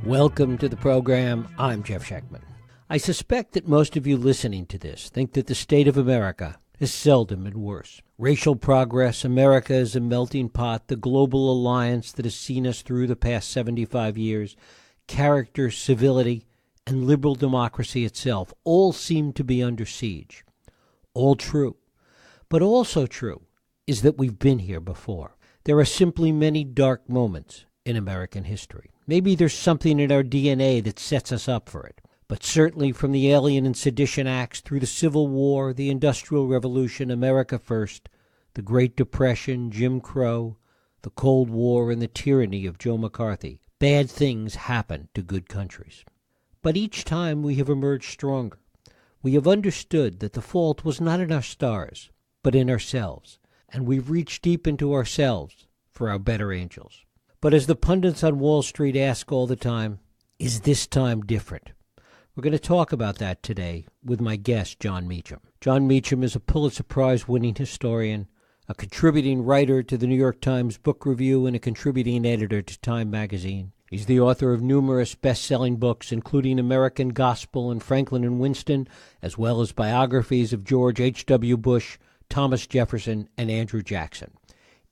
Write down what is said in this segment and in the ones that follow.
Welcome to the program. I'm Jeff Schechtman. I suspect that most of you listening to this think that the state of America has seldom been worse. Racial progress, America is a melting pot, the global alliance that has seen us through the past 75 years, character, civility, and liberal democracy itself all seem to be under siege. All true. But also true is that we've been here before. There are simply many dark moments in American history. Maybe there's something in our DNA that sets us up for it. But certainly from the Alien and Sedition Acts through the Civil War, the Industrial Revolution, America First, the Great Depression, Jim Crow, the Cold War, and the tyranny of Joe McCarthy, bad things happen to good countries. But each time we have emerged stronger. We have understood that the fault was not in our stars, but in ourselves. And we've reached deep into ourselves for our better angels. But as the pundits on Wall Street ask all the time, is this time different? We're going to talk about that today with my guest, Jon Meacham. Jon Meacham is a Pulitzer Prize winning historian, a contributing writer to the New York Times Book Review, and a contributing editor to Time magazine. He's the author of numerous best-selling books, including American Gospel and Franklin and Winston, as well as biographies of George H.W. Bush, Thomas Jefferson, and Andrew Jackson.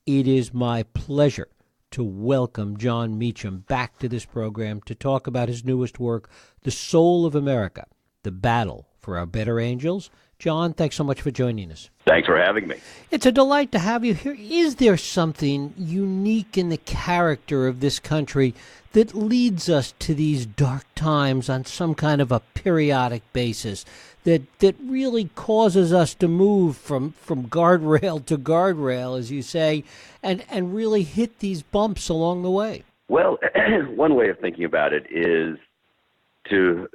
It is my pleasure to welcome Jon Meacham back to this program to talk about his newest work, The Soul of America, The Battle for Our Better Angels. Jon, thanks so much for joining us. Thanks for having me. It's a delight to have you here. Is there something unique in the character of this country that leads us to these dark times on some kind of a periodic basis that really causes us to move from guardrail to guardrail, as you say, and really hit these bumps along the way? Well, one way of thinking about it is to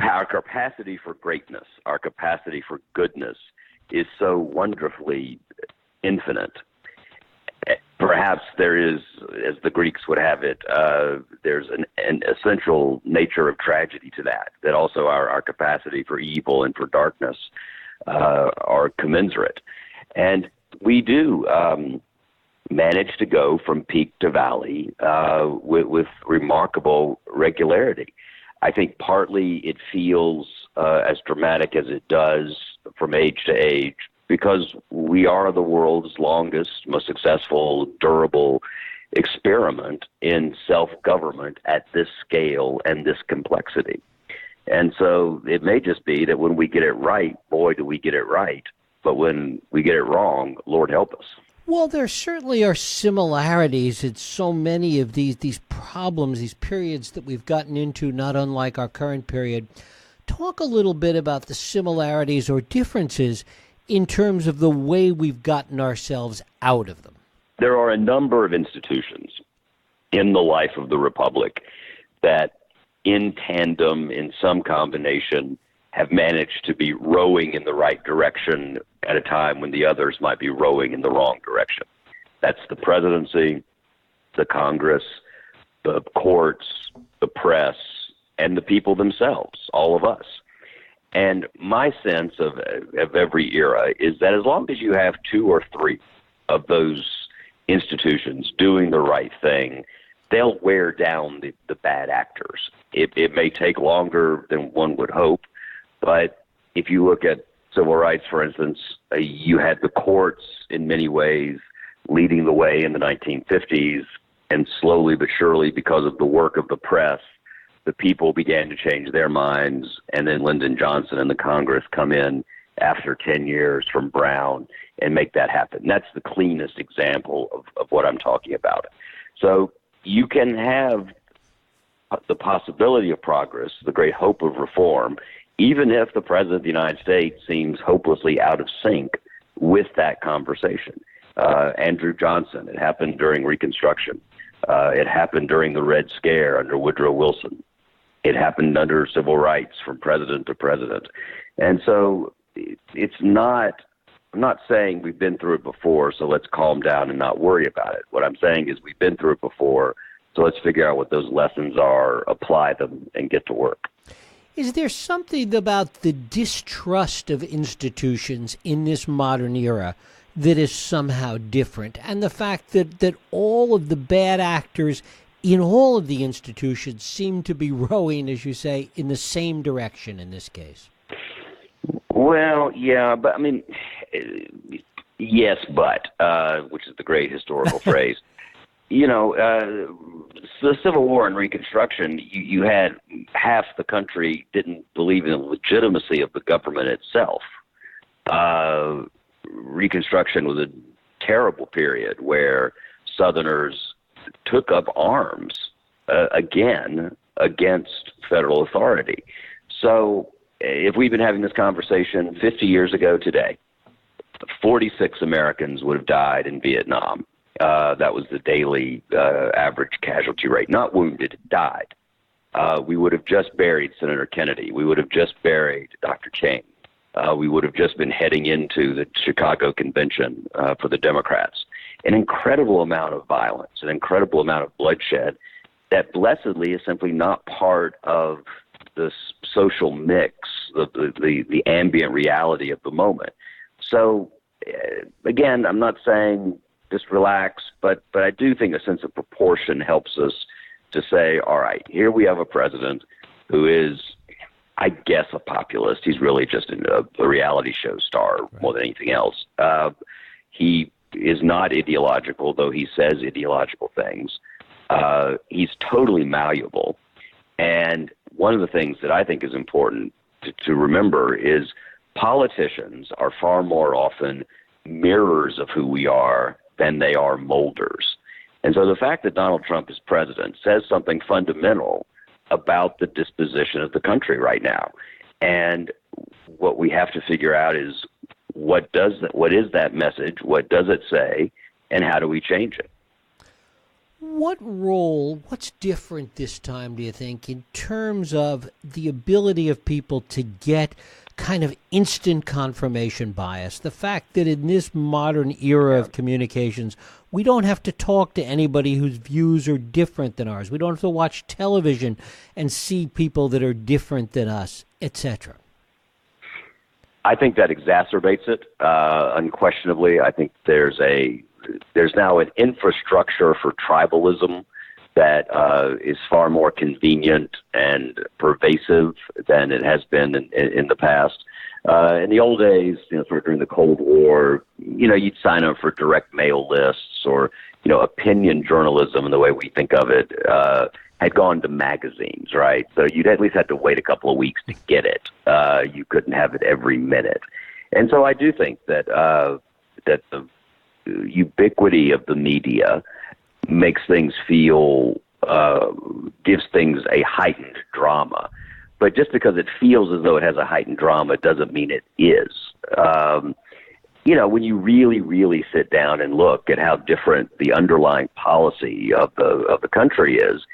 our capacity for greatness, our capacity for goodness is so wonderfully infinite. Perhaps there is, as the Greeks would have it, there's an essential nature of tragedy to that also our capacity for evil and for darkness are commensurate. And we do manage to go from peak to valley with remarkable regularity. I think partly it feels as dramatic as it does from age to age because we are the world's longest, most successful, durable experiment in self-government at this scale and this complexity. And so it may just be that when we get it right, boy, do we get it right. But when we get it wrong, Lord help us. Well, there certainly are similarities in so many of these problems, these periods that we've gotten into, not unlike our current period. Talk a little bit about the similarities or differences in terms of the way we've gotten ourselves out of them. There are a number of institutions in the life of the Republic that in tandem, in some combination, have managed to be rowing in the right direction at a time when the others might be rowing in the wrong direction. That's the presidency, the Congress, the courts, the press, and the people themselves, all of us. And my sense of every era is that as long as you have two or three of those institutions doing the right thing, they'll wear down the bad actors. It may take longer than one would hope, but if you look at civil rights, for instance, you had the courts in many ways leading the way in the 1950s, and slowly but surely, because of the work of the press, the people began to change their minds, and then Lyndon Johnson and the Congress come in after 10 years from Brown and make that happen. That's the cleanest example of what I'm talking about. So you can have the possibility of progress, the great hope of reform, even if the President of the United States seems hopelessly out of sync with that conversation. Andrew Johnson, it happened during Reconstruction. It happened during the Red Scare under Woodrow Wilson. It happened under civil rights from president to president. And so it's not, I'm not saying we've been through it before, so let's calm down and not worry about it. What I'm saying is we've been through it before, so let's figure out what those lessons are, apply them, and get to work. Is there something about the distrust of institutions in this modern era that is somehow different, and the fact that all of the bad actors in all of the institutions seem to be rowing, as you say, in the same direction in this case. Well, yeah, but I mean, yes, but, which is the great historical phrase. You know, the Civil War and Reconstruction, you had half the country didn't believe in the legitimacy of the government itself. Reconstruction was a terrible period where Southerners took up arms again against federal authority. So if we'd been having this conversation 50 years ago today, 46 Americans would have died in Vietnam. That was the daily average casualty rate, not wounded, died. We would have just buried Senator Kennedy. We would have just buried Dr. King. We would have just been heading into the Chicago Convention for the Democrats. An incredible amount of violence, an incredible amount of bloodshed that blessedly is simply not part of the social mix, the ambient reality of the moment. So, again, I'm not saying just relax, but I do think a sense of proportion helps us to say, all right, here we have a president who is, I guess, a populist. He's really just a reality show star more than anything else. He is not ideological, though he says ideological things. He's totally malleable. And one of the things that I think is important to remember is politicians are far more often mirrors of who we are than they are molders. And so the fact that Donald Trump is president says something fundamental about the disposition of the country right now. And what we have to figure out is what is that message? What does it say? And how do we change it? What's different this time, do you think, in terms of the ability of people to get kind of instant confirmation bias? The fact that in this modern era of communications, we don't have to talk to anybody whose views are different than ours. We don't have to watch television and see people that are different than us, etc. I think that exacerbates it, unquestionably. I think there's now an infrastructure for tribalism that is far more convenient and pervasive than it has been in the past. In the old days, sort of during the Cold War, you'd sign up for direct mail lists or, opinion journalism in the way we think of it had gone to magazines, right? So you'd at least have to wait a couple of weeks to get it. You couldn't have it every minute. And so I do think that that the ubiquity of the media makes things feel, gives things a heightened drama. But just because it feels as though it has a heightened drama doesn't mean it is. When you really, really sit down and look at how different the underlying policy of the country is,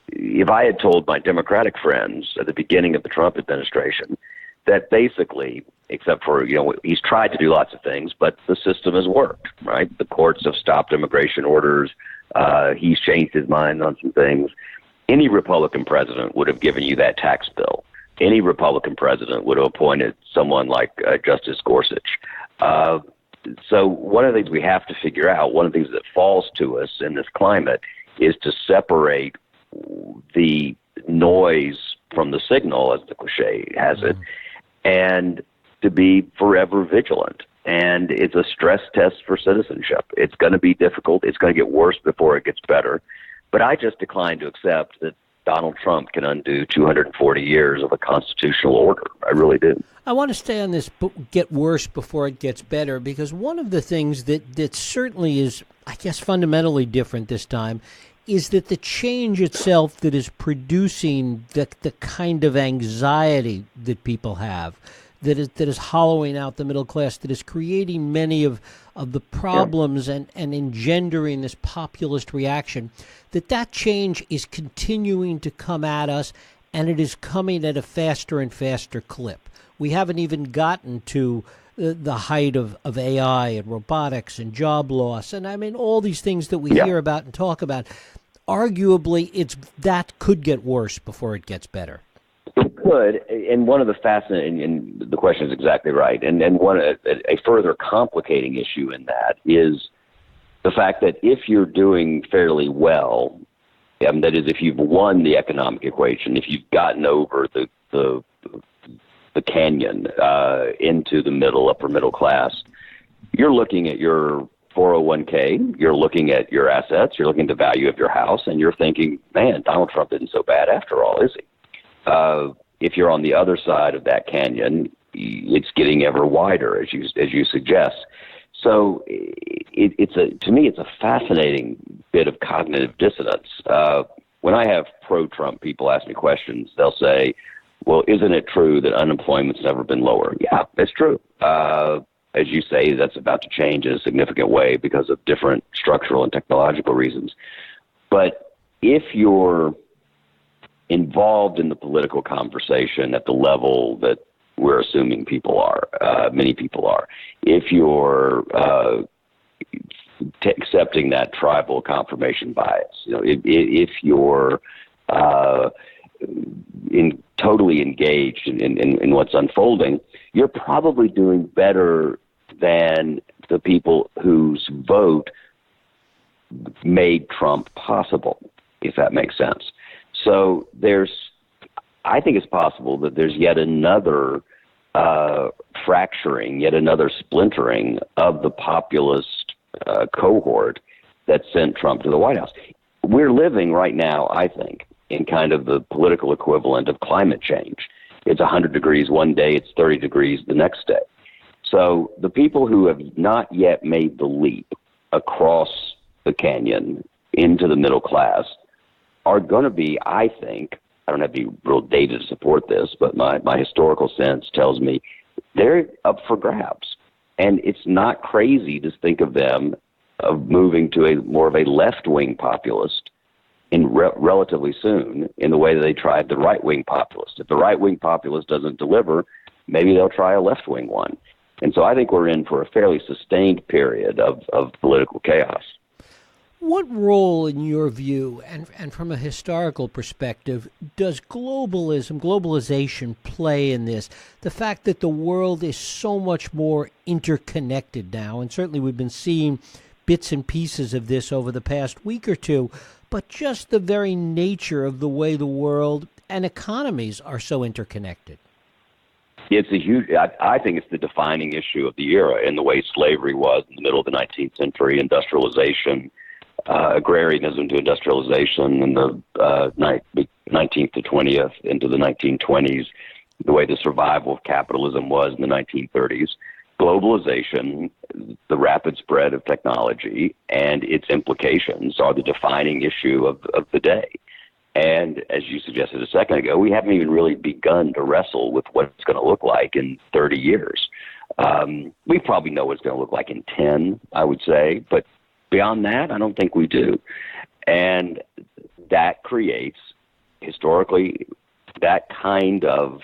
if I had told my Democratic friends at the beginning of the Trump administration that basically, except for, he's tried to do lots of things, but the system has worked, right? The courts have stopped immigration orders. He's changed his mind on some things. Any Republican president would have given you that tax bill. Any Republican president would have appointed someone like Justice Gorsuch. So one of the things we have to figure out, one of the things that falls to us in this climate is to separate the noise from the signal, as the cliche has it, and to be forever vigilant. And it's a stress test for citizenship. It's going to be difficult. It's going to get worse before it gets better. But I just decline to accept that Donald Trump can undo 240 years of a constitutional order. I really do. I want to stay on this get worse before it gets better, because one of the things that certainly is, I guess, fundamentally different this time is that the change itself that is producing the kind of anxiety that people have, that is hollowing out the middle class, that is creating many of the problems and engendering this populist reaction, that change is continuing to come at us, and it is coming at a faster and faster clip. We haven't even gotten to the height of AI and robotics and job loss, and I mean all these things that we hear about and talk about. Arguably, that could get worse before it gets better. It could, and one of the fascinating, and the question is exactly right, and a further complicating issue in that is the fact that if you're doing fairly well, that is, if you've won the economic equation, if you've gotten over the canyon into the upper middle class, you're looking at your 401k, you're looking at your assets, you're looking at the value of your house, and you're thinking, man, Donald Trump isn't so bad after all, is he? If you're on the other side of that canyon, it's getting ever wider, as you suggest. So to me, it's a fascinating bit of cognitive dissonance. When I have pro-Trump people ask me questions, they'll say, well, isn't it true that unemployment's never been lower? Yeah, it's true. As you say, that's about to change in a significant way because of different structural and technological reasons. But if you're involved in the political conversation at the level that we're assuming people are, many people are, if you're accepting that tribal confirmation bias, if you're totally engaged in what's unfolding, you're probably doing better than the people whose vote made Trump possible, if that makes sense. So I think it's possible that there's yet another fracturing, yet another splintering of the populist cohort that sent Trump to the White House. We're living right now, I think, in kind of the political equivalent of climate change. It's 100 degrees one day, it's 30 degrees the next day. So the people who have not yet made the leap across the canyon into the middle class are going to be, I think, I don't have any real data to support this, but my historical sense tells me they're up for grabs. And it's not crazy to think of them of moving to more of a left-wing populist in relatively soon in the way that they tried the right-wing populist. If the right-wing populist doesn't deliver, maybe they'll try a left-wing one. And so I think we're in for a fairly sustained period of political chaos. What role, in your view, and from a historical perspective, does globalization play in this? The fact that the world is so much more interconnected now, and certainly we've been seeing bits and pieces of this over the past week or two, but just the very nature of the way the world and economies are so interconnected. It's a huge, I think it's the defining issue of the era in the way slavery was in the middle of the 19th century, industrialization, agrarianism to industrialization in the 19th to 20th into the 1920s, the way the survival of capitalism was in the 1930s, globalization, the rapid spread of technology, and its implications are the defining issue of the day. And as you suggested a second ago, we haven't even really begun to wrestle with what it's going to look like in 30 years. We probably know what it's going to look like in 10, I would say, but beyond that, I don't think we do. And that creates, historically, that kind of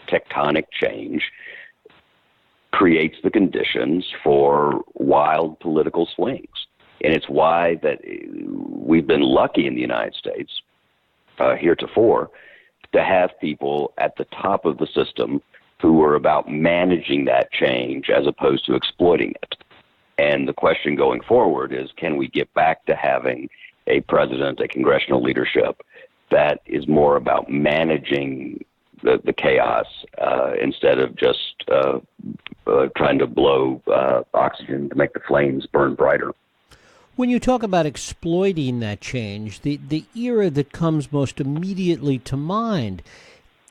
tectonic change creates the conditions for wild political swings. And it's why that we've been lucky in the United States heretofore to have people at the top of the system who are about managing that change as opposed to exploiting it. And the question going forward is, can we get back to having a president, a congressional leadership that is more about managing the chaos instead of just trying to blow oxygen to make the flames burn brighter? When you talk about exploiting that change, the era that comes most immediately to mind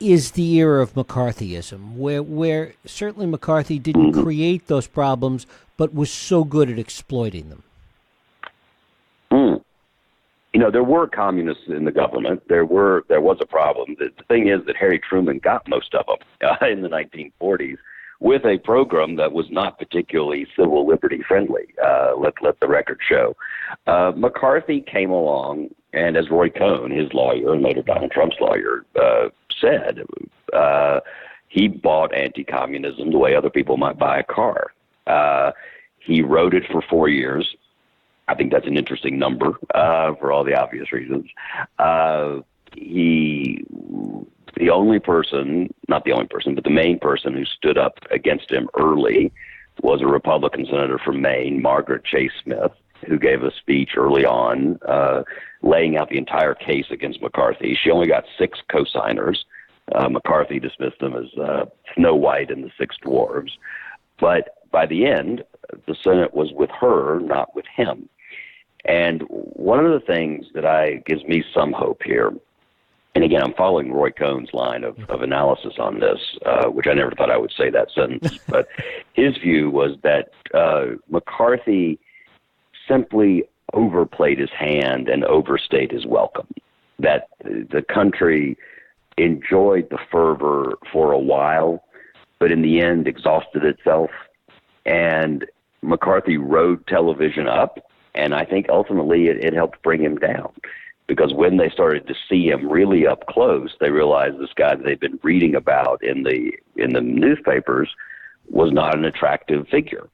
is the era of McCarthyism, where certainly McCarthy didn't create those problems, but was so good at exploiting them. There were communists in the government. There was a problem. The thing is that Harry Truman got most of them in the 1940s with a program that was not particularly civil liberty friendly. Let the record show. McCarthy came along, and as Roy Cohn, his lawyer, and later Donald Trump's lawyer, said, he bought anti-communism the way other people might buy a car. He wrote it for 4 years. I think that's an interesting number for all the obvious reasons. The only person, not the only person, but the main person who stood up against him early was a Republican senator from Maine, Margaret Chase Smith. who gave a speech early on laying out the entire case against McCarthy. She only got 6 co-signers. McCarthy dismissed them as Snow White and the 6 Dwarves. But by the end, the Senate was with her, not with him. And one of the things that gives me some hope here, and again, I'm following Roy Cohn's line of analysis on this, which I never thought I would say that sentence, but his view was that McCarthy simply overplayed his hand and overstayed his welcome, that the country enjoyed the fervor for a while, but in the end exhausted itself, and McCarthy rode television up, and I think ultimately it helped bring him down. Because when they started to see him really up close, they realized this guy that they'd been reading about in the newspapers was not an attractive figure.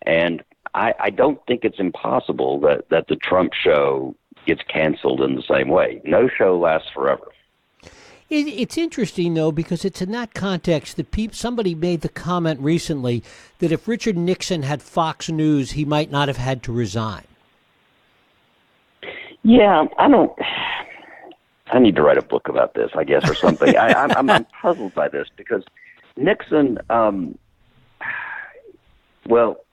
And I don't think it's impossible that the Trump show gets canceled in the same way. No show lasts forever. It's interesting, though, because it's in that context that somebody made the comment recently that if Richard Nixon had Fox News, he might not have had to resign. Yeah, I need to write a book about this, I guess, or something. I'm puzzled by this because Nixon, well,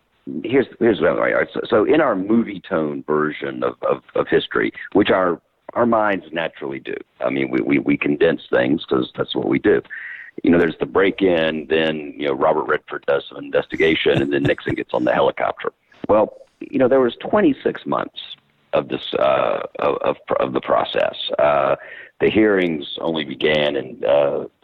here's what I'm going. So in our movie tone version of history, which our minds naturally do. I mean, we condense things because that's what we do. You know, there's the break-in, then, Robert Redford does some investigation, and then Nixon gets on the helicopter. Well, there was 26 months of this of the process. The hearings only began in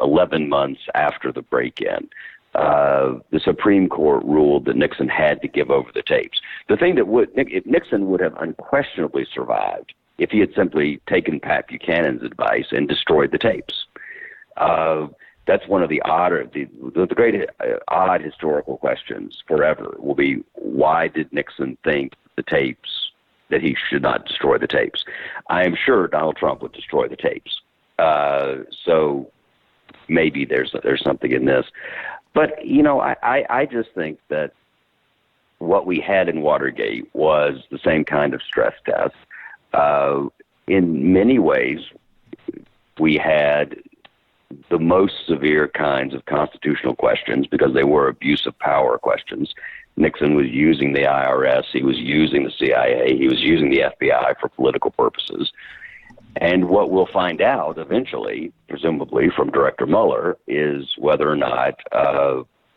11 months after the break-in. The Supreme Court ruled that Nixon had to give over the tapes. The thing that if Nixon would have unquestionably survived if he had simply taken Pat Buchanan's advice and destroyed the tapes. That's one of the great odd historical questions forever will be, why did Nixon think that he should not destroy the tapes? I am sure Donald Trump would destroy the tapes. So maybe there's something in this. But, I just think that what we had in Watergate was the same kind of stress test. In many ways, we had the most severe kinds of constitutional questions because they were abuse of power questions. Nixon was using the IRS, he was using the CIA, he was using the FBI for political purposes. And what we'll find out eventually, presumably from Director Mueller, is whether or not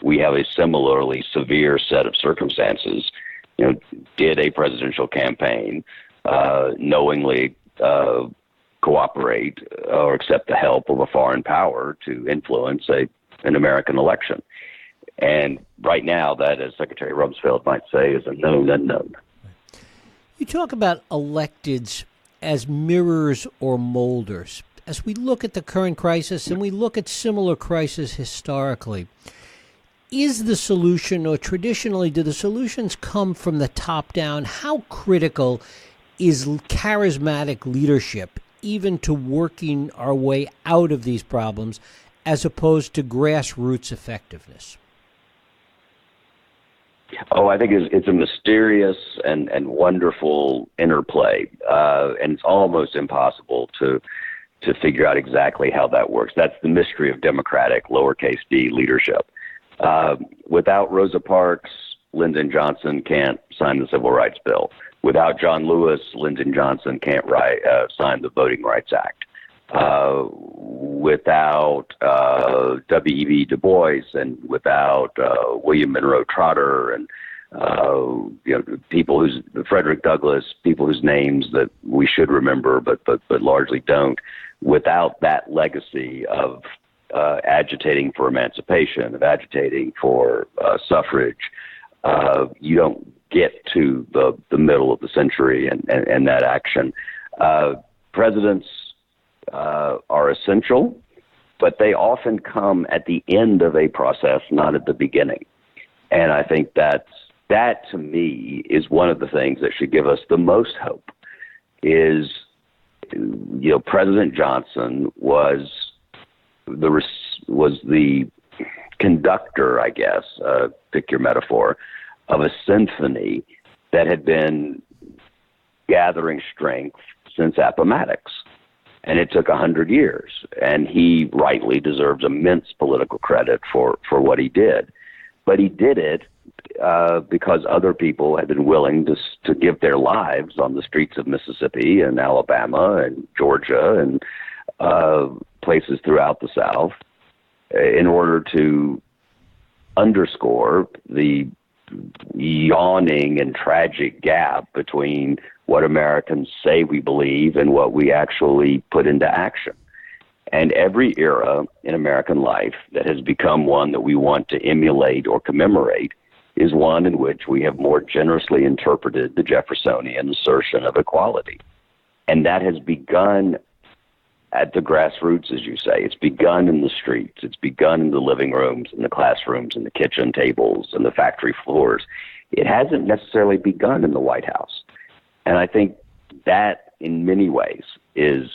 we have a similarly severe set of circumstances. Did a presidential campaign knowingly cooperate or accept the help of a foreign power to influence an American election? And right now, that, as Secretary Rumsfeld might say, is a known unknown. You talk about electeds as mirrors or molders. As we look at the current crisis and we look at similar crises historically, is the solution, or traditionally, do the solutions come from the top down? How critical is charismatic leadership even to working our way out of these problems as opposed to grassroots effectiveness? Oh, I think it's a mysterious and wonderful interplay, and it's almost impossible to figure out exactly how that works. That's the mystery of democratic, lowercase d, leadership. Without Rosa Parks, Lyndon Johnson can't sign the Civil Rights Bill. Without John Lewis, Lyndon Johnson can't sign the Voting Rights Act. Without W.E.B. Du Bois and without William Monroe Trotter and people Frederick Douglass, people whose names that we should remember but largely don't. Without that legacy of agitating for emancipation, of agitating for suffrage, you don't get to the middle of the century and that action. Presidents are essential, but they often come at the end of a process, not at the beginning. And I think that to me is one of the things that should give us the most hope is, President Johnson was the conductor, I guess, pick your metaphor, of a symphony that had been gathering strength since Appomattox. And it took 100 years. And he rightly deserves immense political credit for what he did. But he did it because other people had been willing to give their lives on the streets of Mississippi and Alabama and Georgia and places throughout the South in order to underscore the yawning and tragic gap between what Americans say we believe and what we actually put into action. And every era in American life that has become one that we want to emulate or commemorate is one in which we have more generously interpreted the Jeffersonian assertion of equality. And that has begun at the grassroots, as you say. It's begun in the streets. It's begun in the living rooms, in the classrooms, in the kitchen tables, and the factory floors. It hasn't necessarily begun in the White House. And I think that, in many ways, is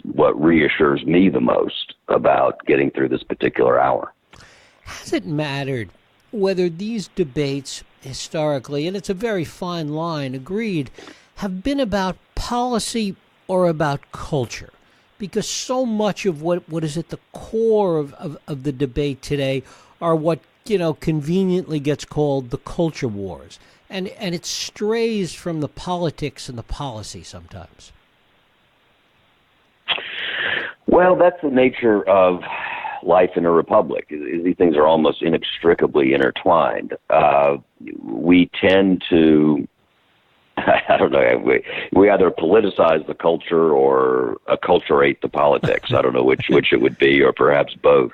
what reassures me the most about getting through this particular hour. Has it mattered whether these debates historically, and it's a very fine line, agreed, have been about policy or about culture? Because so much of what is at the core of the debate today are what, conveniently gets called the culture wars. And it strays from the politics and the policy sometimes. Well, that's the nature of life in a republic. These things are almost inextricably intertwined. We tend to, I don't know, we either politicize the culture or acculturate the politics. I don't know which it would be, or perhaps both.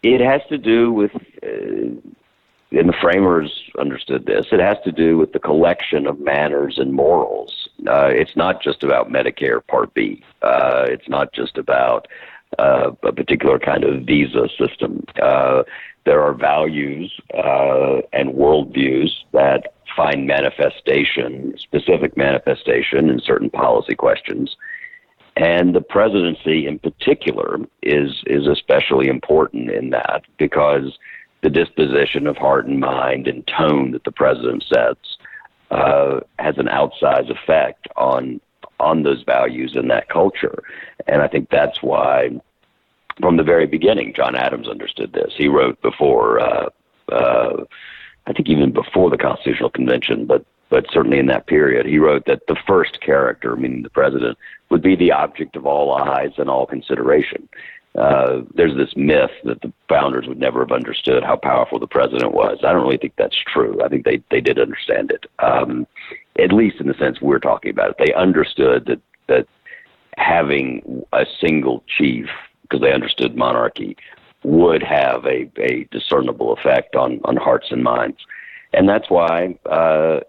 It has to do with, and the framers understood this, it has to do with the collection of manners and morals. It's not just about Medicare Part B. It's not just about a particular kind of visa system. There are values and worldviews that find specific manifestation in certain policy questions. And the presidency in particular is especially important in that, because the disposition of heart and mind and tone that the president sets has an outsized effect on those values and that culture. And I think that's why, from the very beginning, John Adams understood this. He wrote before, I think even before the Constitutional Convention, but certainly in that period, he wrote that the first character, meaning the president, would be the object of all eyes and all consideration. There's this myth that the founders would never have understood how powerful the president was. I don't really think that's true. I think they did understand it, at least in the sense we're talking about it. They understood that having a single chief, because they understood monarchy, would have a discernible effect on hearts and minds. And that's why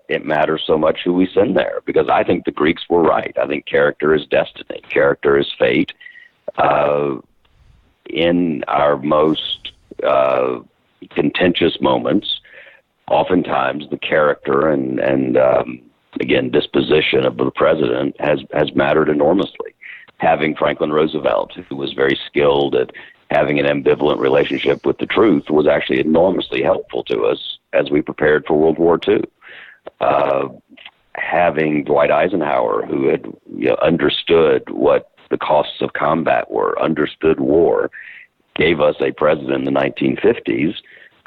it matters so much who we send there, because I think the Greeks were right. I think character is destiny. Character is fate. In our most contentious moments, oftentimes the character and again, disposition of the president has mattered enormously. Having Franklin Roosevelt, who was very skilled at having an ambivalent relationship with the truth, was actually enormously helpful to us as we prepared for World War II. Having Dwight Eisenhower, who had understood what the costs of combat were, understood war, gave us a president in the 1950s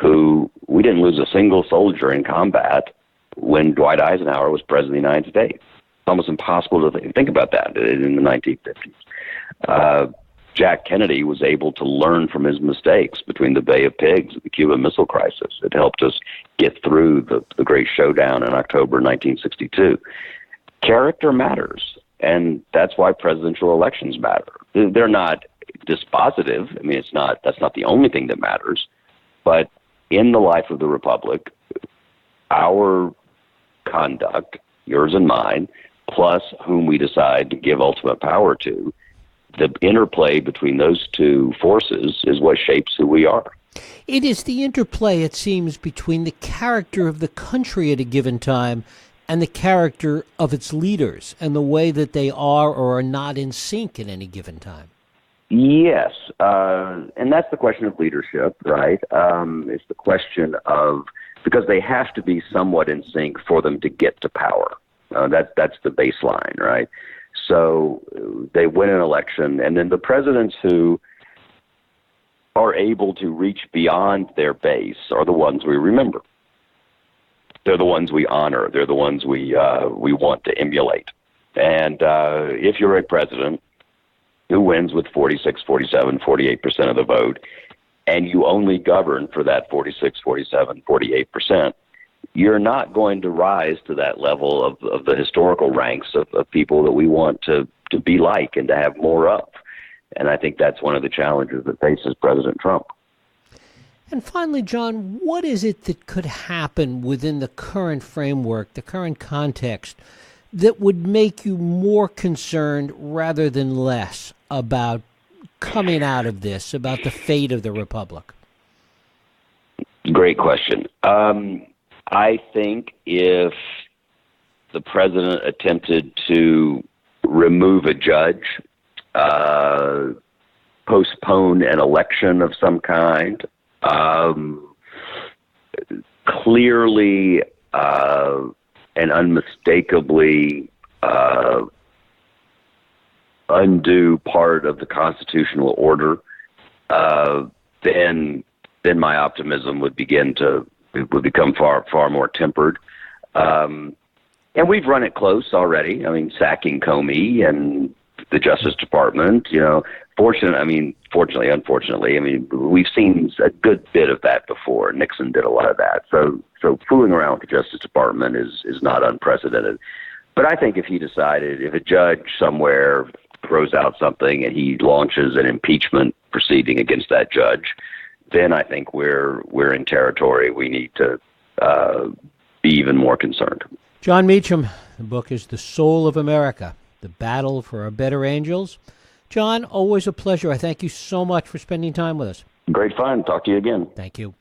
who we didn't lose a single soldier in combat when Dwight Eisenhower was president of the United States. It's almost impossible to think about that in the 1950s. Jack Kennedy was able to learn from his mistakes between the Bay of Pigs and the Cuban Missile Crisis. It helped us get through the great showdown in October 1962. Character matters, and that's why presidential elections matter. They're not dispositive. I mean, that's not the only thing that matters, but in the life of the republic, our conduct, yours and mine, plus whom we decide to give ultimate power to, the interplay between those two forces is what shapes who we are. It is the interplay, it seems, between the character of the country at a given time and the character of its leaders and the way that they are or are not in sync at any given time. Yes, and that's the question of leadership, right? It's the question of because they have to be somewhat in sync for them to get to power. That's the baseline, right? So they win an election, and then the presidents who are able to reach beyond their base are the ones we remember. They're the ones we honor. They're the ones we want to emulate. And if you're a president who wins with 46, 47, 48% of the vote, and you only govern for that 46, 47, 48%, you're not going to rise to that level of the historical ranks of people that we want to be like and to have more of. And I think that's one of the challenges that faces President Trump. And finally, Jon, what is it that could happen within the current framework, the current context, that would make you more concerned rather than less about coming out of this, about the fate of the republic? Great question. I think if the president attempted to remove a judge, postpone an election of some kind, clearly and unmistakably undo part of the constitutional order, then my optimism would become far more tempered. And we've run it close already. I mean, sacking Comey and the Justice Department, fortunately, unfortunately, we've seen a good bit of that before. Nixon did a lot of that. So fooling around with the Justice Department is not unprecedented. But I think if a judge somewhere throws out something and he launches an impeachment proceeding against that judge, then I think we're in territory we need to be even more concerned. Jon Meacham, the book is The Soul of America, The Battle for a Better Angels. Jon, always a pleasure. I thank you so much for spending time with us. Great fun. Talk to you again. Thank you.